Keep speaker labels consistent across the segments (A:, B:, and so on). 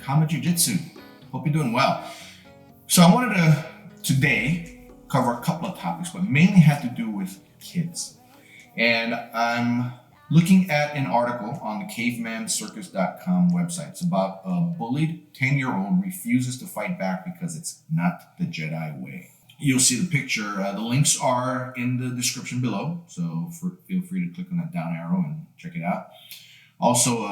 A: Kama Jiu-Jitsu. Hope you're doing well. So I wanted to today cover a couple of topics, but mainly had to do with kids. And I'm looking at an article on the cavemancircus.com website. It's about a bullied 10-year-old refuses to fight back because it's not the Jedi way. You'll see the picture. The links are in the description below, so feel free to click on that down arrow and check it out. Also,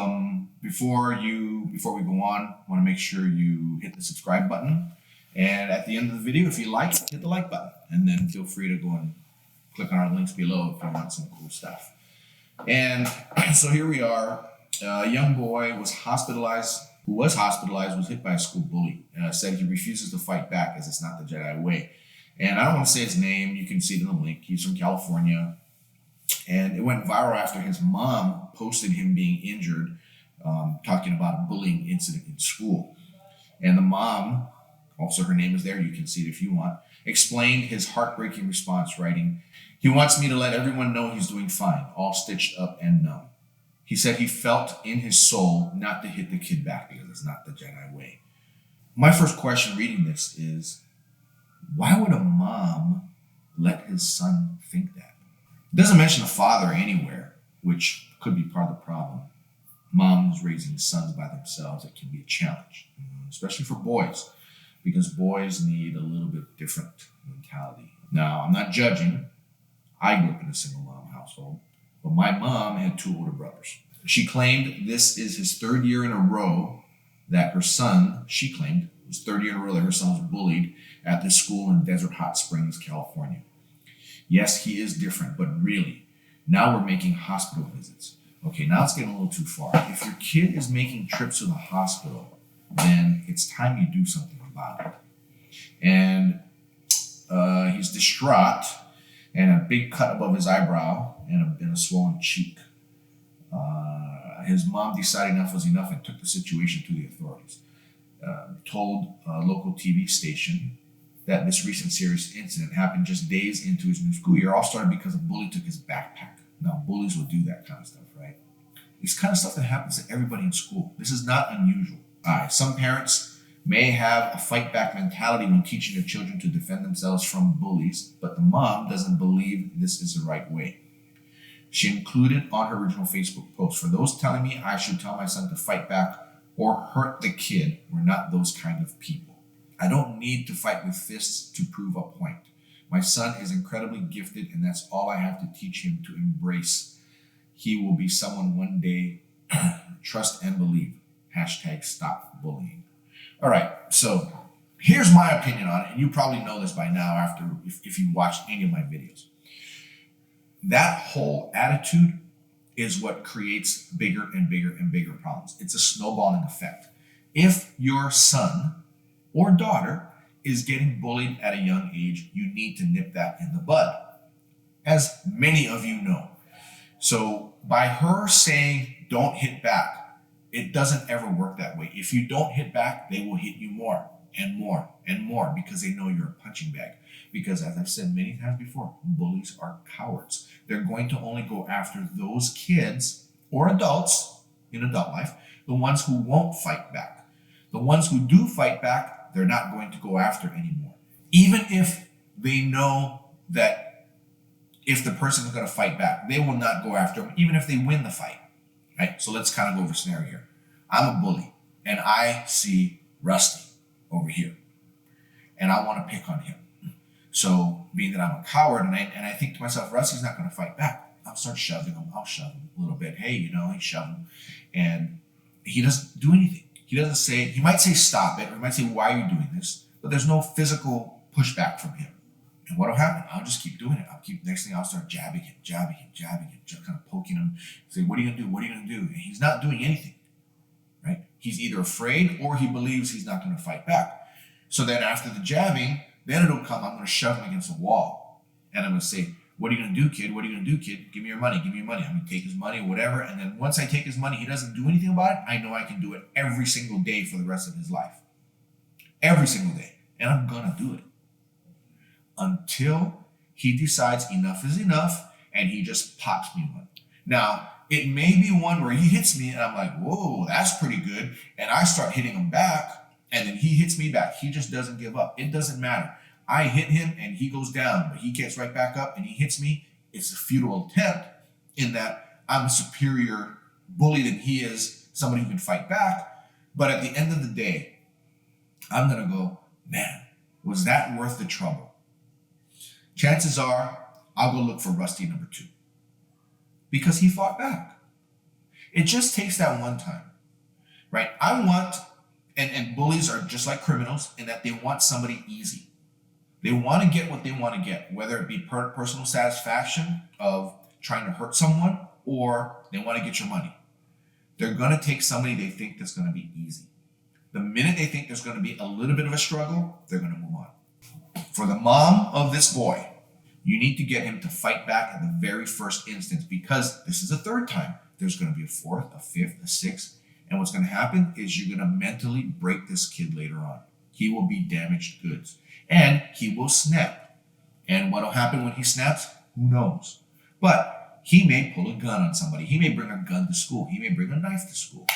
A: before we go on, I want to make sure you hit the subscribe button. And at the end of the video, if you like, hit the like button. And then feel free to go and click on our links below if you want some cool stuff. And so here we are. A young boy was hospitalized, was hit by a school bully. Said he refuses to fight back as it's not the Jedi way. And I don't want to say his name. You can see it in the link. He's from California. And it went viral after his mom posted him being injured, talking about a bullying incident in school. And the mom, also her name is there, you can see it if you want, explained his heartbreaking response, writing, "He wants me to let everyone know he's doing fine, all stitched up and numb. He said he felt in his soul not to hit the kid back because it's not the Jedi way." My first question reading this is, why would a mom let his son think that? It doesn't mention a father anywhere, which could be part of the problem. Moms raising sons by themselves, it can be a challenge, especially for boys, because boys need a little bit different mentality. Now, I'm not judging. I grew up in a single mom household, but my mom had two older brothers. She claimed this is his third year in a row that her son, she claimed, it was third year in a row that her son was bullied at this school in Desert Hot Springs, California. Yes, he is different, but really, now we're making hospital visits. Okay, now it's getting a little too far. If your kid is making trips to the hospital, then it's time you do something about it. And he's distraught, and a big cut above his eyebrow, and a swollen cheek. His mom decided enough was enough and took the situation to the authorities. Told a local TV station that this recent serious incident happened just days into his new school year. All started because a bully took his backpack. Now, bullies will do that kind of stuff, right? It's kind of stuff that happens to everybody in school. This is not unusual. Some parents may have a fight back mentality when teaching their children to defend themselves from bullies, but the mom doesn't believe this is the right way. She included on her original Facebook post, "For those telling me I should tell my son to fight back or hurt the kid, we're not those kind of people. I don't need to fight with fists to prove a point. My son is incredibly gifted, and that's all I have to teach him to embrace. He will be someone one day. Trust and believe. #stop bullying." All right, so here's my opinion on it, and you probably know this by now if you watched any of my videos. That whole attitude is what creates bigger and bigger and bigger problems. It's a snowballing effect. If your son or daughter is getting bullied at a young age, you need to nip that in the bud, as many of you know. So by her saying, "Don't hit back," it doesn't ever work that way. If you don't hit back, they will hit you more and more and more because they know you're a punching bag. Because as I've said many times before, bullies are cowards. They're going to only go after those kids or adults in adult life, the ones who won't fight back. The ones who do fight back, they're not going to go after anymore. Even if they know that if the person is going to fight back, they will not go after them, even if they win the fight. Right? So let's kind of go over a scenario here. I'm a bully, and I see Rusty over here, and I want to pick on him. So being that I'm a coward, and I think to myself, Rusty's not going to fight back, I'll start shoving him. I'll shove him a little bit. Hey, he shove him, and he doesn't do anything. He doesn't say, he might say stop it, or he might say, why are you doing this? But there's no physical pushback from him. And what'll happen? I'll just keep doing it. Next thing I'll start jabbing him, just kind of poking him, say, what are you gonna do? What are you gonna do? And he's not doing anything, right? He's either afraid or he believes he's not gonna fight back. So then after the jabbing, then it'll come, I'm gonna shove him against the wall. And I'm gonna say, what are you gonna do, kid? What are you gonna do, kid? Give me your money, give me your money. I'm gonna take his money or whatever. And then once I take his money, he doesn't do anything about it. I know I can do it every single day for the rest of his life. Every single day. And I'm gonna do it. Until he decides enough is enough and he just pops me one. Now, it may be one where he hits me and I'm like, whoa, that's pretty good. And I start hitting him back and then he hits me back. He just doesn't give up. It doesn't matter. I hit him and he goes down, but he gets right back up and he hits me. It's a futile attempt in that I'm a superior bully than he is, somebody who can fight back. But at the end of the day, I'm going to go, man, was that worth the trouble? Chances are I'll go look for Rusty number 2 because he fought back. It just takes that one time, right? I want, and bullies are just like criminals in that they want somebody easy. They want to get what they want to get, whether it be personal satisfaction of trying to hurt someone or they want to get your money. They're going to take somebody they think that's going to be easy. The minute they think there's going to be a little bit of a struggle, they're going to move on. For the mom of this boy, you need to get him to fight back at the very first instance because this is a third time. There's going to be a fourth, a fifth, a sixth. And what's going to happen is you're going to mentally break this kid later on. He will be damaged goods and he will snap. And what will happen when he snaps? Who knows? But he may pull a gun on somebody. He may bring a gun to school. He may bring a knife to school.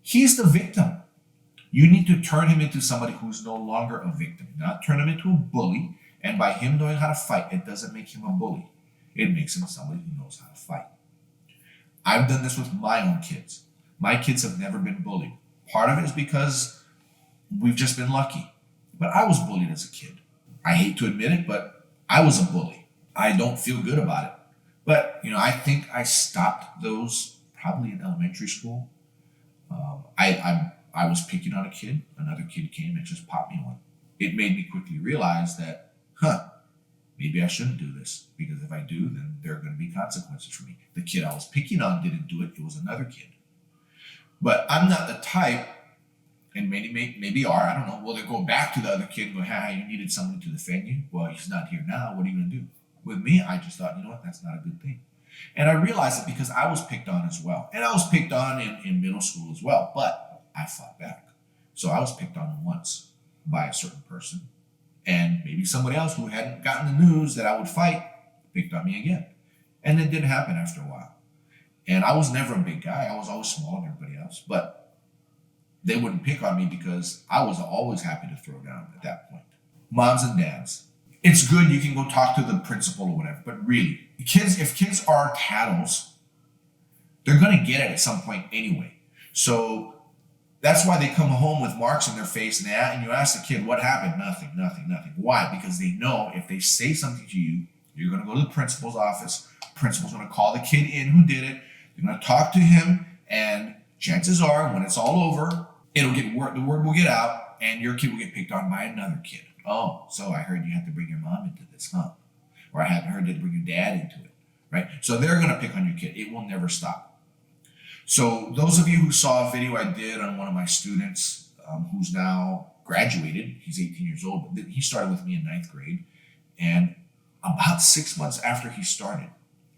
A: He's the victim. You need to turn him into somebody who's no longer a victim, not turn him into a bully. And by him knowing how to fight, it doesn't make him a bully. It makes him somebody who knows how to fight. I've done this with my own kids. My kids have never been bullied. Part of it is because we've just been lucky. But I was bullied as a kid. I hate to admit it, but I was a bully. I don't feel good about it. But, I think I stopped those probably in elementary school. I was picking on a kid. Another kid came and just popped me one. It made me quickly realize that, maybe I shouldn't do this. Because if I do, then there are going to be consequences for me. The kid I was picking on didn't do it. It was another kid. But I'm not the type, and maybe are, I don't know, will they go back to the other kid and go, hey, you needed somebody to defend you? Well, he's not here now. What are you going to do? With me, I just thought, that's not a good thing. And I realized it because I was picked on as well. And I was picked on in middle school as well, but I fought back. So I was picked on once by a certain person. And maybe somebody else who hadn't gotten the news that I would fight picked on me again. And it did happen after a while. And I was never a big guy. I was always smaller than everybody else. But they wouldn't pick on me because I was always happy to throw down at that point. Moms and dads. It's good you can go talk to the principal or whatever. But really, if kids are tattles, they're going to get it at some point anyway. So that's why they come home with marks on their face and you ask the kid, what happened? Nothing. Why? Because they know if they say something to you, you're going to go to the principal's office. Principal's going to call the kid in who did it. They're going to talk to him, and chances are, when it's all over, the word will get out, and your kid will get picked on by another kid. Oh, so I heard you had to bring your mom into this, huh? Or I haven't heard you had to bring your dad into it, right? So they're going to pick on your kid. It will never stop. So those of you who saw a video I did on one of my students who's now graduated, he's 18 years old, but he started with me in 9th grade, and about 6 months after he started,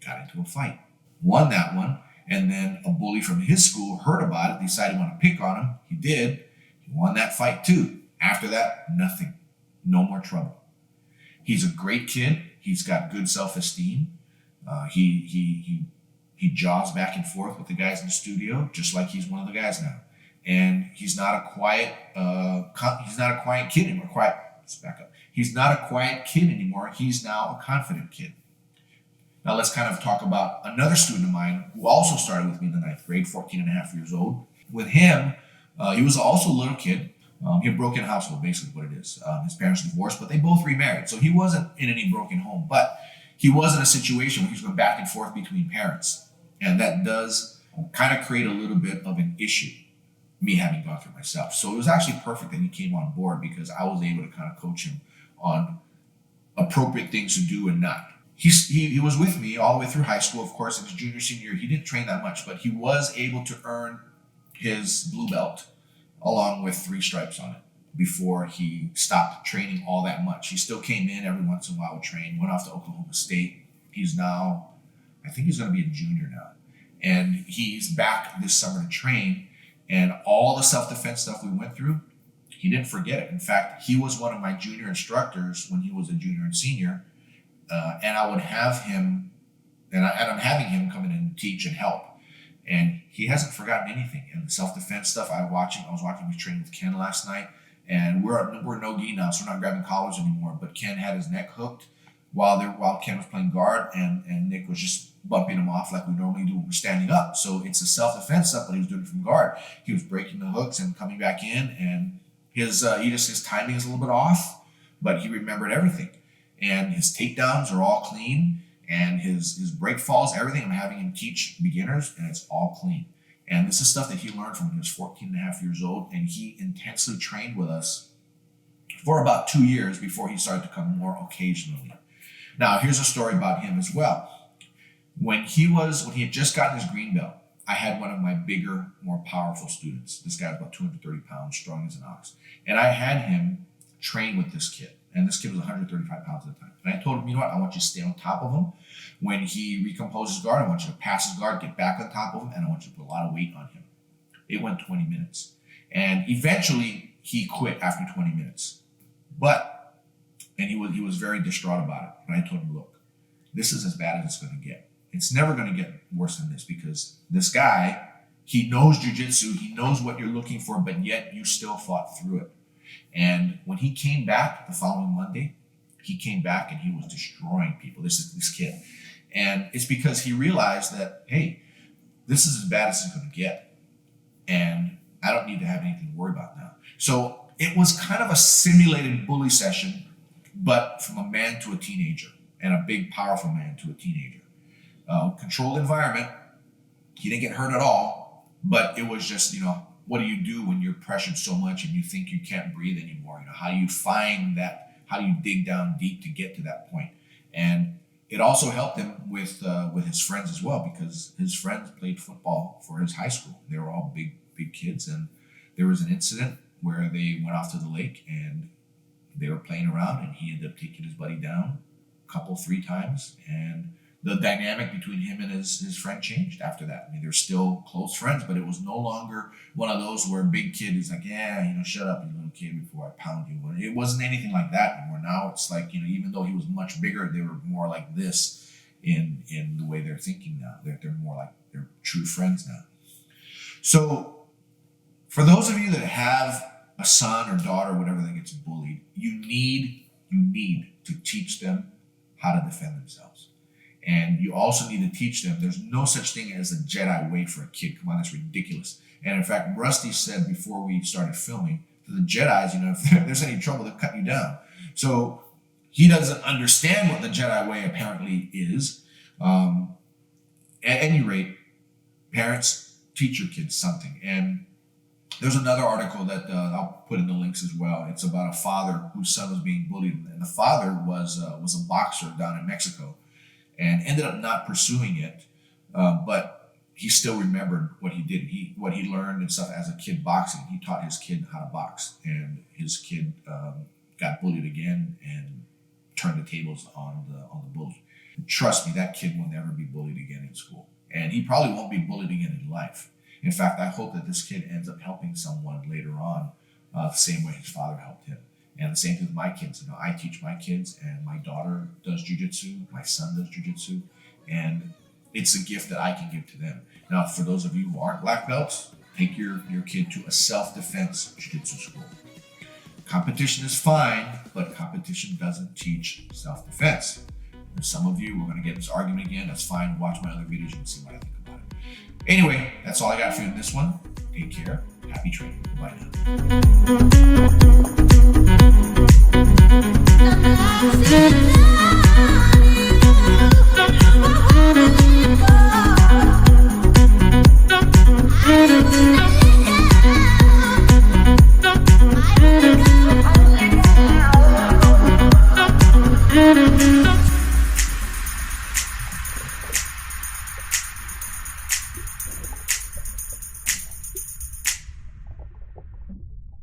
A: got into a fight, won that one, and then a bully from his school heard about it, decided he wanted to pick on him. He did. He won that fight too. After that, nothing. No more trouble. He's a great kid. He's got good self-esteem. He jaws back and forth with the guys in the studio, just like he's one of the guys now. And he's not a quiet kid anymore. Let's back up. He's not a quiet kid anymore. He's now a confident kid. Now let's kind of talk about another student of mine who also started with me in the 9th grade, 14 and a half years old. With him, he was also a little kid. He had a broken household, basically what it is. His parents divorced, but they both remarried. So he wasn't in any broken home, but he was in a situation where he was going back and forth between parents. And that does kind of create a little bit of an issue, me having gone through myself. So it was actually perfect that he came on board because I was able to kind of coach him on appropriate things to do and not. He was with me all the way through high school. Of course, in his junior, senior year, he didn't train that much, but he was able to earn his blue belt along with 3 stripes on it before he stopped training all that much. He still came in every once in a while to train, went off to Oklahoma State. He's now, I think he's going to be a junior now. And he's back this summer to train. And all the self-defense stuff we went through, he didn't forget it. In fact, he was one of my junior instructors when he was a junior and senior. And I would have him and I'm having him come in and teach and help. And he hasn't forgotten anything. And the self-defense stuff, I was watching his training with Ken last night, and we're no gi now, so we're not grabbing collars anymore. But Ken had his neck hooked while Ken was playing guard, and Nick was just bumping him off like we normally do when we're standing up. So it's a self-defense stuff, but he was doing it from guard. He was breaking the hooks and coming back in, and his timing is a little bit off, but he remembered everything. And his takedowns are all clean, and his break falls, everything. I'm having him teach beginners, and it's all clean. And this is stuff that he learned from when he was 14 and a half years old, and he intensely trained with us for about 2 years before he started to come more occasionally. Now, here's a story about him as well. When he had just gotten his green belt, I had one of my bigger, more powerful students. This guy was about 230 pounds, strong as an ox. And I had him train with this kid. And this kid was 135 pounds at the time. And I told him, you know what, I want you to stay on top of him. When he recomposes guard, I want you to pass his guard, get back on top of him, and I want you to put a lot of weight on him. It went 20 minutes. And eventually, he quit after 20 minutes. And he was very distraught about it. And I told him, look, this is as bad as it's going to get. It's never going to get worse than this, because this guy, he knows jiu-jitsu, he knows what you're looking for, but yet you still fought through it. And when he came back the following Monday, he came back and he was destroying people, this kid. And it's because he realized that, hey, this is as bad as it's going to get. And I don't need to have anything to worry about now. So it was kind of a simulated bully session, but from a man to a teenager, and a big, powerful man to a teenager. Controlled environment. He didn't get hurt at all, but it was just, what do you do when you're pressured so much and you think you can't breathe anymore? How do you find that? How do you dig down deep to get to that point? And it also helped him with his friends as well, because his friends played football for his high school. They were all big kids, and there was an incident where they went off to the lake and they were playing around, and he ended up taking his buddy down 3 times, and the dynamic between him and his friend changed after that. I mean, they're still close friends, but it was no longer one of those where a big kid is like, yeah, shut up, you little kid, before I pound you. It wasn't anything like that anymore. Now it's like, even though he was much bigger, they were more like this in the way they're thinking now. They're more like they're true friends now. So for those of you that have a son or daughter, whatever, that gets bullied, you need to teach them how to defend themselves. And you also need to teach them there's no such thing as a Jedi way for a kid. Come on, that's ridiculous. And in fact, Rusty said before we started filming, to the Jedis, if there's any trouble, they'll cut you down. So he doesn't understand what the Jedi way apparently is. At any rate, parents, teach your kids something. And there's another article that I'll put in the links as well. It's about a father whose son was being bullied. And the father was a boxer down in Mexico, and ended up not pursuing it, but he still remembered what he did. What he learned and stuff as a kid boxing. He taught his kid how to box, and his kid got bullied again and turned the tables on the bully. Trust me, that kid will never be bullied again in school, and he probably won't be bullied again in life. In fact, I hope that this kid ends up helping someone later on, the same way his father helped him. And the same thing with my kids. I teach my kids, and my daughter does jiu-jitsu, my son does jiu-jitsu, and it's a gift that I can give to them. Now, for those of you who aren't black belts, take your kid to a self-defense jiu-jitsu school. Competition is fine, but competition doesn't teach self-defense. And some of you, we're going to get this argument again. That's fine. Watch my other videos and see what I think about it. Anyway, that's all I got for you in this one. Take care. Happy training. Bye now.